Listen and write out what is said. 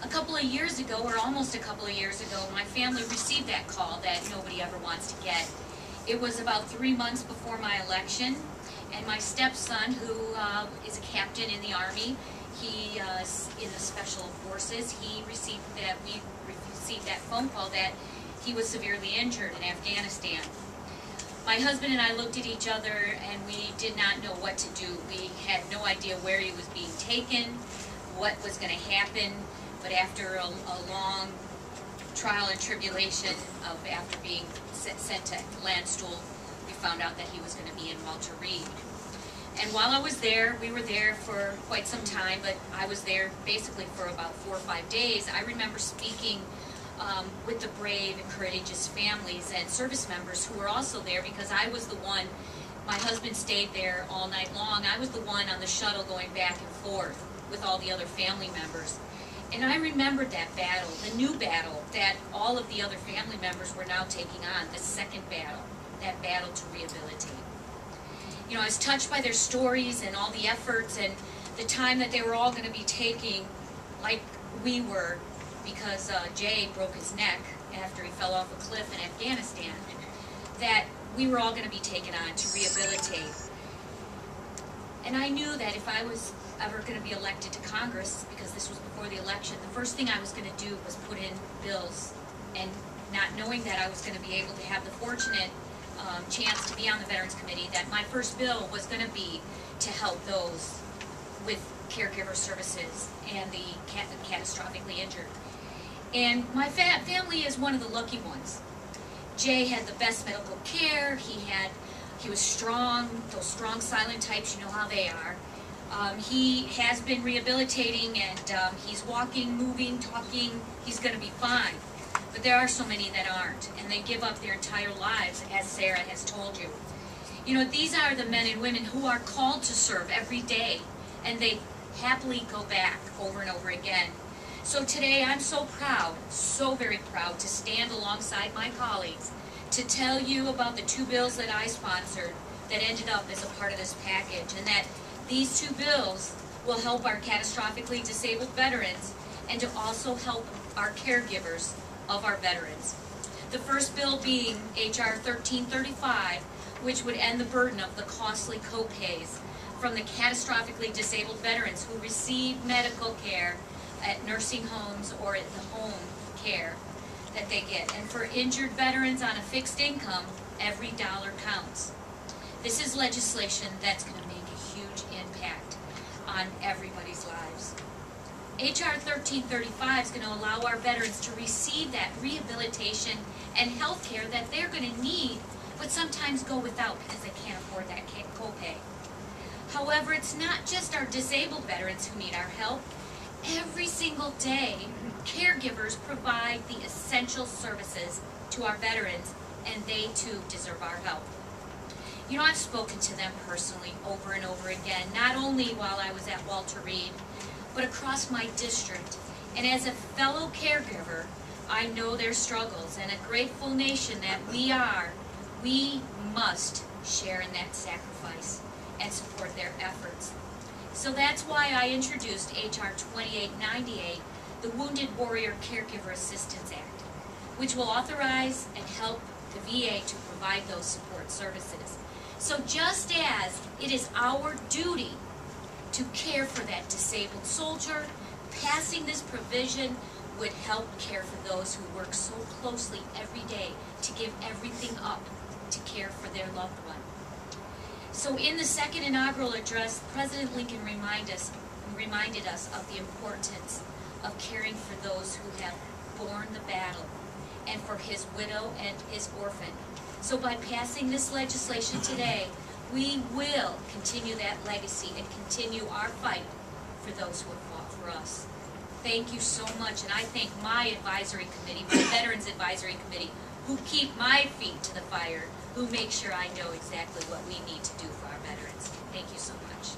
A couple of years ago, or almost a couple of years ago, my family received that call that nobody ever wants to get. It was about 3 months before my election, and my stepson, who is a captain in the Army, he is in the Special Forces, we received that phone call that he was severely injured in Afghanistan. My husband and I looked at each other and we did not know what to do. We had no idea where he was being taken, what was going to happen, but after a long trial and tribulation of after being sent to Landstuhl, we found out that he was going to be in Walter Reed. And while I was there, we were there for quite some time, but I was there basically for about 4 or 5 days. I remember speaking with the brave and courageous families and service members who were also there, because I was the one, my husband stayed there all night long. I was the one on the shuttle going back and forth with all the other family members. And I remembered that battle, the new battle that all of the other family members were now taking on, the second battle, that battle to rehabilitate. You know, I was touched by their stories and all the efforts and the time that they were all going to be taking, like we were, because Jay broke his neck after he fell off a cliff in Afghanistan, that we were all going to be taken on to rehabilitate. And I knew that if I was ever going to be elected to Congress, because this was before the election, the first thing I was going to do was put in bills, and not knowing that I was going to be able to have the fortunate chance to be on the Veterans Committee, that my first bill was going to be to help those with caregiver services and the catastrophically injured. And my family is one of the lucky ones. Jay had the best medical care. He was strong, those strong silent types, you know how they are. He has been rehabilitating, and he's walking, moving, talking. He's going to be fine. But there are so many that aren't, and they give up their entire lives, as Sarah has told you. You know, these are the men and women who are called to serve every day, and they happily go back over and over again. So today I'm so proud, so very proud, to stand alongside my colleagues to tell you about the 2 bills that I sponsored that ended up as a part of this package, and that these 2 bills will help our catastrophically disabled veterans and to also help our caregivers of our veterans. The first bill being H.R. 1335, which would end the burden of the costly co-pays from the catastrophically disabled veterans who receive medical care at nursing homes or at the home care that they get. And for injured veterans on a fixed income, every dollar counts. This is legislation that's going to make a huge impact on everybody's lives. H.R. 1335 is going to allow our veterans to receive that rehabilitation and health care that they're going to need, but sometimes go without because they can't afford that copay. However, it's not just our disabled veterans who need our help. Every single day, caregivers provide the essential services to our veterans, and they too deserve our help. You know, I've spoken to them personally over and over again, not only while I was at Walter Reed, but across my district. And as a fellow caregiver, I know their struggles, and a grateful nation that we must share in that sacrifice and support their efforts. So that's why I introduced H.R. 2898, the Wounded Warrior Caregiver Assistance Act, which will authorize and help the VA to provide those support services. So just as it is our duty to care for that disabled soldier, passing this provision would help care for those who work so closely every day to give everything up to care for their loved one. So in the second inaugural address, President Lincoln reminded us of the importance of caring for those who have borne the battle, and for his widow and his orphan. So by passing this legislation today, we will continue that legacy and continue our fight for those who have fought for us. Thank you so much, and I thank my advisory committee, my Veterans Advisory Committee, who keep my feet to the fire, who make sure I know exactly what we need to do for our veterans. Thank you so much.